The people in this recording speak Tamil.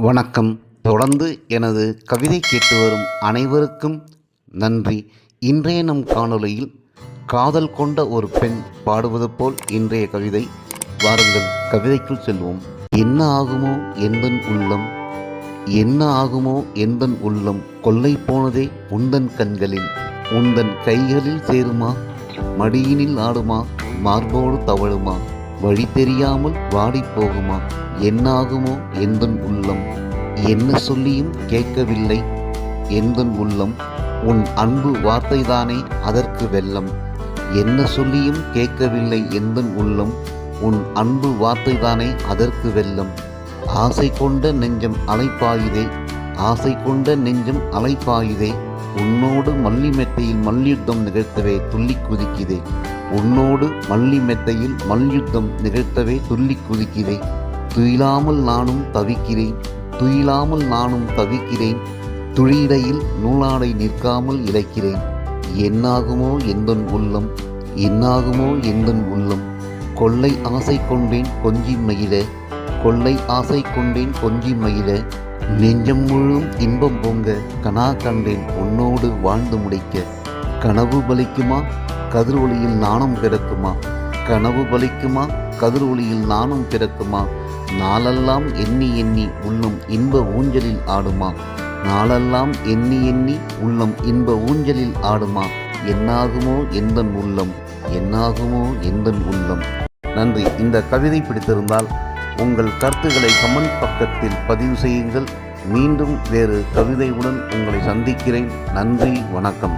வணக்கம். தொடர்ந்து எனது கவிதை கேட்டு வரும் அனைவருக்கும் நன்றி. இன்றைய நம் காணொளியில் காதல் கொண்ட ஒரு பெண் பாடுவது போல் இன்றைய கவிதை. வாருங்கள் கவிதைக்குள் செல்வோம். என்ன ஆகுமோ எந்தன் உள்ளம், என்ன ஆகுமோ எந்தன் உள்ளம், கொள்ளை போனதே உந்தன் கண்களில், உந்தன் கைகளில் சேருமா, மடியினில் ஆடுமா, மார்போடு தவழுமா, வழி தெரியாமல் வாடி போகுமா, என்னாகுமோ எந்தன் உள்ளம், என்ன சொல்லியும் கேட்கவில்லை எந்தன் உள்ளம், உன் அன்பு வார்த்தைதானே அதற்கு வெல்லம், என்ன சொல்லியும் கேட்கவில்லை எந்தன் உள்ளம், உன் அன்பு வார்த்தைதானே அதற்கு வெல்லம், ஆசை கொண்ட நெஞ்சம் அலைப்பாயுதே, ஆசை கொண்ட நெஞ்சம் அலைப்பாயுதே, உன்னோடு மல்லி மெத்தையில் மல்யுத்தம் நிகழ்த்தவே துள்ளி குதிக்குதே, உன்னோடு மல்லி மெத்தையில் மல்யுத்தம் நிகழ்த்தவே துள்ளி குதிக்கிறே, துயிலாமல் நானும் தவிக்கிறேன், துயிலாமல் நானும் தவிக்கிறேன், துளியிடையில் நூலாடை நிற்காமல் இழைக்கிறேன், என்னாகுமோ எந்தன் உள்ளம், என்னாகுமோ எந்தன் உள்ளம், கொள்ளை ஆசை கொண்டேன் கொஞ்சி மகிழ, கொள்ளை ஆசை கொண்டேன் கொஞ்சி மகிழ, நெஞ்சம் முழும் இன்பம் பொங்க கனா கண்டேன் உன்னோடு வாழ்ந்து முடிக்க, கனவு பலிக்குமா கதிர் ஒளியில் நாணம் பிறக்குமா, கனவு பலிக்குமா கதிர் ஒளியில் நாணம் பிறக்குமா, நாளெல்லாம் எண்ணி எண்ணி உள்ளம் இன்ப ஊஞ்சலில் ஆடுமா, நாளெல்லாம் எண்ணி எண்ணி உள்ளம் இன்ப ஊஞ்சலில் ஆடுமா, என்னாகுமோ எந்தன் உள்ளம், என்னாகுமோ எந்தன் உள்ளம். நன்றி. இந்த கவிதை பிடித்திருந்தால் உங்கள் கருத்துக்களை கமெண்ட் பக்கத்தில் பதிவு செய்யுங்கள். மீண்டும் வேறு கவிதையுடன் உங்களை சந்திக்கிறேன். நன்றி, வணக்கம்.